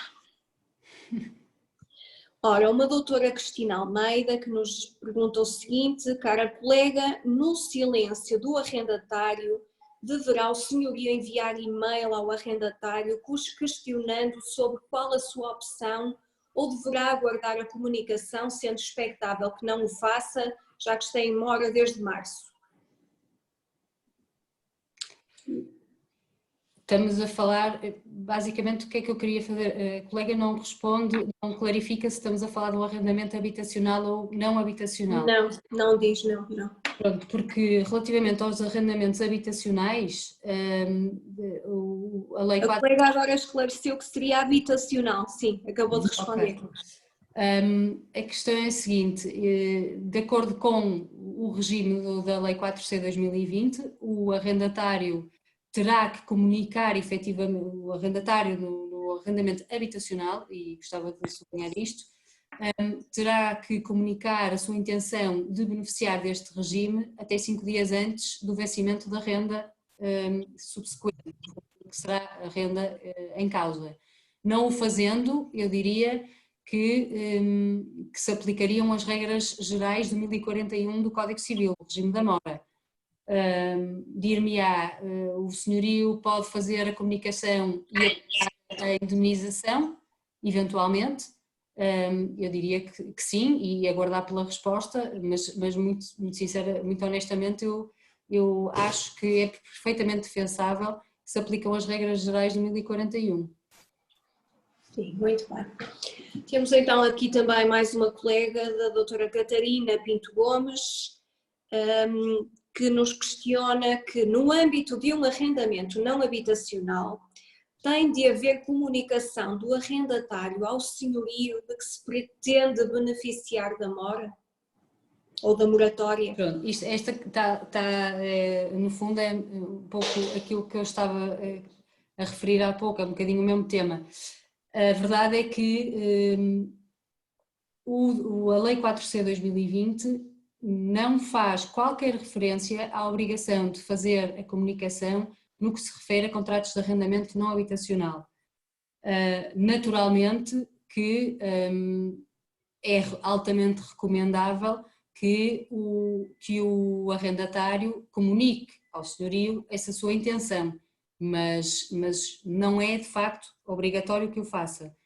Ora, uma doutora Cristina Almeida que nos pergunta o seguinte: cara colega, no silêncio do arrendatário, deverá o senhorio enviar e-mail ao arrendatário questionando sobre qual a sua opção ou deverá aguardar a comunicação, sendo expectável que não o faça, já que está em mora desde março? Estamos a falar, basicamente, o que é que eu queria fazer? A colega não responde, não clarifica se estamos a falar de um arrendamento habitacional ou não habitacional. Não, não diz, não. Pronto, porque relativamente aos arrendamentos habitacionais, a lei 4... A colega agora esclareceu que seria habitacional, sim, acabou de responder. Okay. A questão é a seguinte, de acordo com o regime da lei 4C 2020, o arrendatário terá que comunicar efetivamente, o arrendatário no arrendamento habitacional, e gostava de sublinhar isto, terá que comunicar a sua intenção de beneficiar deste regime até 5 dias antes do vencimento da renda subsequente, que será a renda em causa. Não o fazendo, eu diria que se aplicariam as regras gerais de 1041 do Código Civil, o regime da mora. Dir-me-á, o senhorio pode fazer a comunicação e a indemnização, eventualmente. Eu diria que sim, e aguardar pela resposta, mas muito sincera, muito honestamente, eu acho que é perfeitamente defensável que se aplicam as regras gerais de 1041. Sim, muito bem. Temos então aqui também mais uma colega da doutora Catarina Pinto Gomes, que nos questiona que no âmbito de um arrendamento não habitacional, tem de haver comunicação do arrendatário ao senhorio de que se pretende beneficiar da mora? Ou da moratória? Pronto, esta no fundo é um pouco aquilo que eu estava a referir há pouco, é um bocadinho o mesmo tema. A verdade é que a Lei 4C/2020 não faz qualquer referência à obrigação de fazer a comunicação no que se refere a contratos de arrendamento não habitacional. Naturalmente que é altamente recomendável que o arrendatário comunique ao senhorio essa sua intenção, mas não é de facto obrigatório que o faça.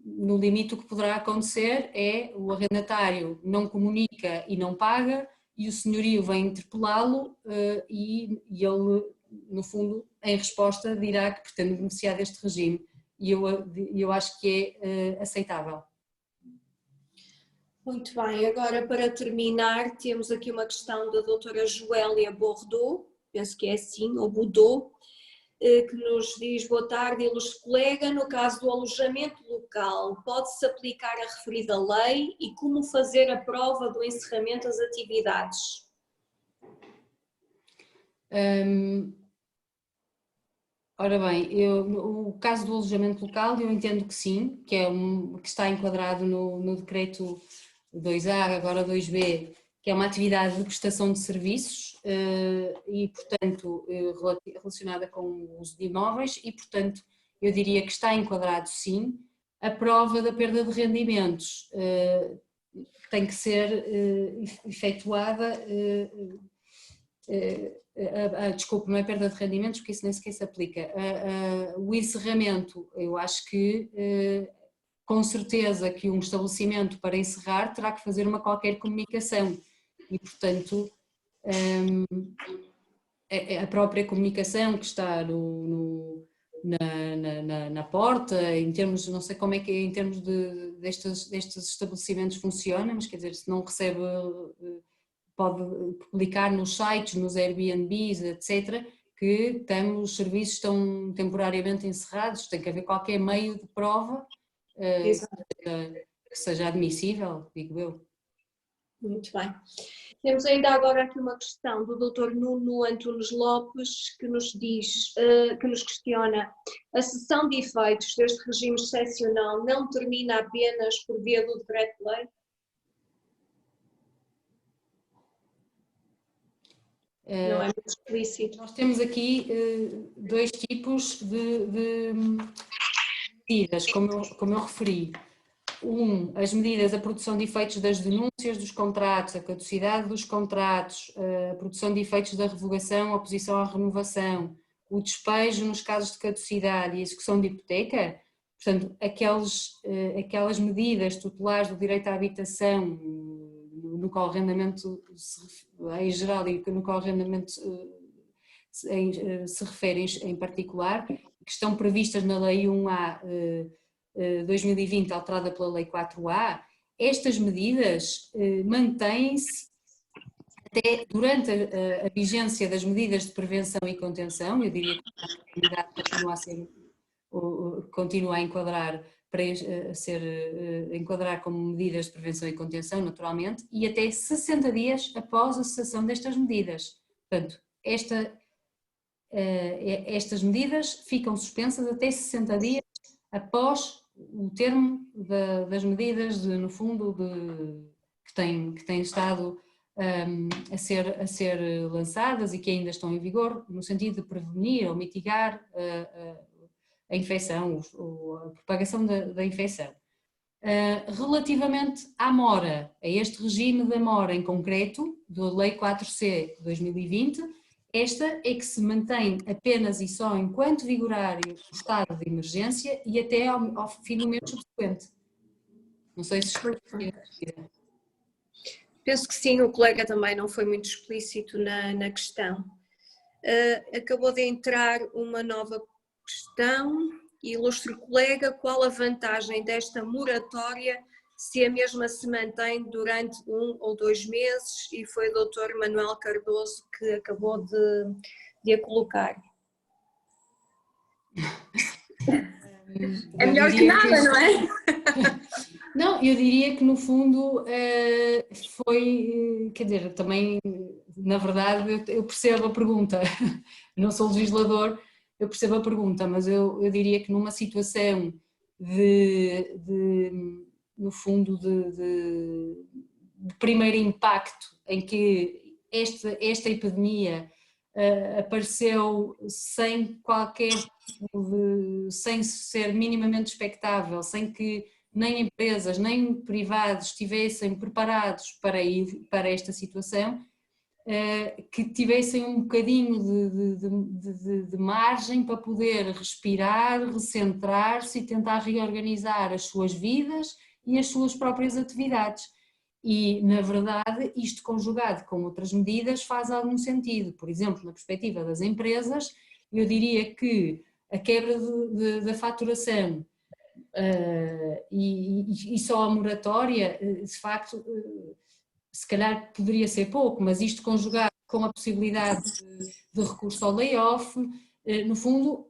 No limite o que poderá acontecer é o arrendatário não comunica e não paga e o senhorio vem interpelá-lo e ele, no fundo, em resposta dirá que pretende beneficiar deste regime e eu acho que é aceitável. Muito bem, agora para terminar temos aqui uma questão da doutora Joélia Bordeaux, penso que é assim, ou Bordeaux, que nos diz: boa tarde, ilustre colega, no caso do alojamento local, pode-se aplicar a referida lei e como fazer a prova do encerramento das atividades? Ora bem, o caso do alojamento local eu entendo que sim, que está enquadrado no decreto 2A, agora 2B, que é uma atividade de prestação de serviços e, portanto, relacionada com o uso de imóveis e, portanto, eu diria que está enquadrado sim. A prova da perda de rendimentos tem que ser efetuada, desculpe, não é perda de rendimentos porque isso nem sequer se aplica. O encerramento, eu acho que com certeza que um estabelecimento para encerrar terá que fazer uma qualquer comunicação e, portanto, a própria comunicação que está na porta, em termos, não sei como é que em termos destes estabelecimentos funciona, mas quer dizer, se não recebe, pode publicar nos sites, nos Airbnbs, etc., que os serviços estão temporariamente encerrados, tem que haver qualquer meio de prova que seja admissível, digo eu. Muito bem. Temos ainda agora aqui uma questão do Dr. Nuno Antunes Lopes, que nos diz, que nos questiona: a cessão de efeitos deste regime excepcional não termina apenas por via do decreto-lei? Não é muito explícito. Nós temos aqui dois tipos de medidas, como eu referi. As medidas, a produção de efeitos das denúncias dos contratos, a caducidade dos contratos, a produção de efeitos da revogação, a oposição à renovação, o despejo nos casos de caducidade e a execução de hipoteca, portanto, aquelas medidas tutelares do direito à habitação, no qual o arrendamento em geral e no qual o arrendamento se refere em particular, que estão previstas na Lei 1A 2020, alterada pela Lei 4A, estas medidas mantêm-se até durante a vigência das medidas de prevenção e contenção. Eu diria que a comunidade continua a enquadrar enquadrar como medidas de prevenção e contenção, naturalmente, e até 60 dias após a cessação destas medidas. Portanto, estas medidas ficam suspensas até 60 dias após o termo das medidas, no fundo, que têm estado a ser lançadas e que ainda estão em vigor, no sentido de prevenir ou mitigar a infecção, a propagação da infecção. Relativamente à mora, a este regime da mora em concreto, da Lei 4C 2020, esta é que se mantém apenas e só enquanto vigorar o estado de emergência e até ao fim do mês subsequente. Não sei se penso que sim, o colega também não foi muito explícito na questão. Acabou de entrar uma nova questão. Ilustre colega, qual a vantagem desta moratória se a mesma se mantém durante 1 ou 2 meses? E foi o Dr. Manuel Cardoso que acabou de a colocar. É melhor que nada, não é? Não, eu diria que no fundo foi, quer dizer, também, na verdade, eu percebo a pergunta, não sou legislador, eu percebo a pergunta, mas eu diria que numa situação no fundo, de primeiro impacto, em que esta epidemia apareceu sem sem ser minimamente expectável, sem que nem empresas, nem privados estivessem preparados para esta situação, que tivessem um bocadinho de margem para poder respirar, recentrar-se e tentar reorganizar as suas vidas e as suas próprias atividades. E, na verdade, isto conjugado com outras medidas faz algum sentido. Por exemplo, na perspectiva das empresas, eu diria que a quebra da faturação e só a moratória, de facto, se calhar poderia ser pouco, mas isto conjugado com a possibilidade de recurso ao layoff, no fundo,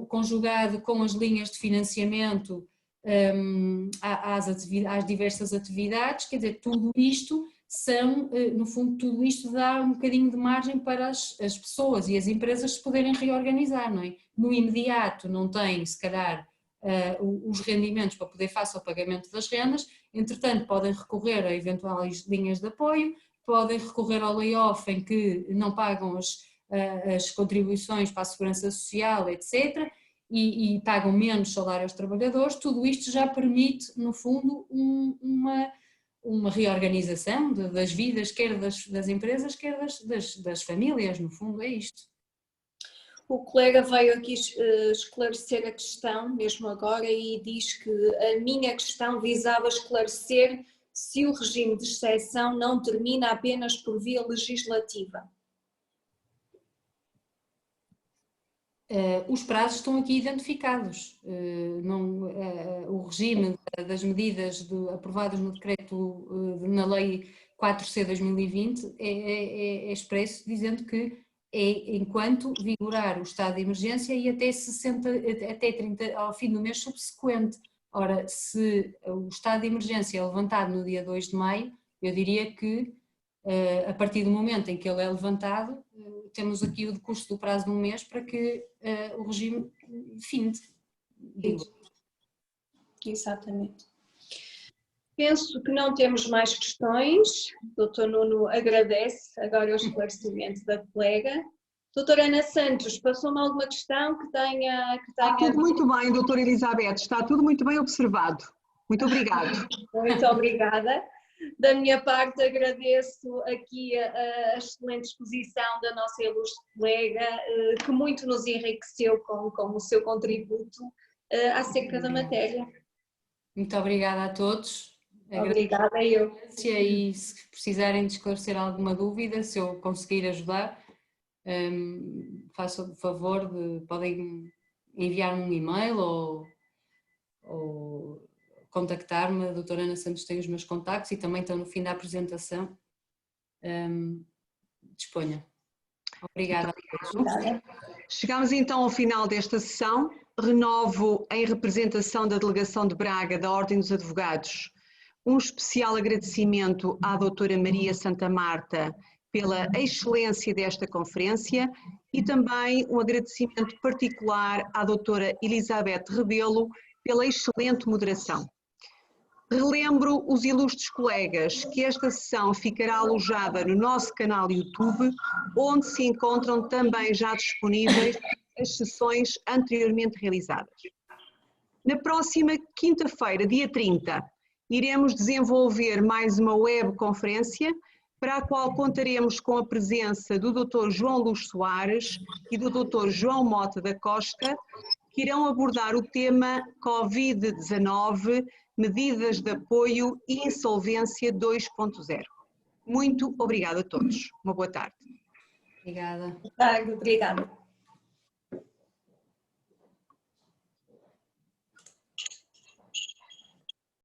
conjugado com as linhas de financiamento às diversas atividades, quer dizer, tudo isto no fundo, tudo isto dá um bocadinho de margem para as pessoas e as empresas se poderem reorganizar, não é? No imediato não têm, se calhar, os rendimentos para poder fazer o pagamento das rendas, entretanto podem recorrer a eventuais linhas de apoio, podem recorrer ao layoff em que não pagam as contribuições para a segurança social, etc., e pagam menos salário aos trabalhadores. Tudo isto já permite, no fundo, uma reorganização das vidas, quer das empresas, quer das famílias, no fundo é isto. O colega veio aqui esclarecer a questão, mesmo agora, e diz que a minha questão visava esclarecer se o regime de exceção não termina apenas por via legislativa. Os prazos estão aqui identificados. O regime das medidas aprovadas no decreto, na Lei 4C/2020, é expresso dizendo que é enquanto vigorar o estado de emergência e até 30, ao fim do mês subsequente. Ora, se o estado de emergência é levantado no dia 2 de maio, eu diria que a partir do momento em que ele é levantado, temos aqui o decurso do prazo de um mês para que o regime finde. Exatamente. Penso que não temos mais questões. O Dr. Nuno agradece agora o esclarecimento da colega. Doutora Ana Santos, passou-me alguma questão que tenha... Está tudo muito bem, doutora Elizabeth, está tudo muito bem observado. Muito obrigado. Muito obrigada. Da minha parte, agradeço aqui a excelente exposição da nossa ilustre colega, que muito nos enriqueceu com o seu contributo acerca da matéria. Muito obrigada a todos. Obrigada eu. E se precisarem de esclarecer alguma dúvida, se eu conseguir ajudar, façam o favor podem enviar um e-mail ou contactar-me. A doutora Ana Santos tem os meus contactos e também estão no fim da apresentação. Disponha. Obrigada a todos. Chegamos então ao final desta sessão. Renovo, em representação da Delegação de Braga da Ordem dos Advogados, um especial agradecimento à doutora Maria Santa Marta pela excelência desta conferência e também um agradecimento particular à doutora Elizabeth Rebelo pela excelente moderação. Relembro os ilustres colegas que esta sessão ficará alojada no nosso canal YouTube, onde se encontram também já disponíveis as sessões anteriormente realizadas. Na próxima quinta-feira, dia 30, iremos desenvolver mais uma webconferência para a qual contaremos com a presença do Dr. João Luz Soares e do Dr. João Mota da Costa, que irão abordar o tema Covid-19, medidas de apoio e insolvência 2.0. Muito obrigada a todos. Uma boa tarde. Obrigada. Obrigada.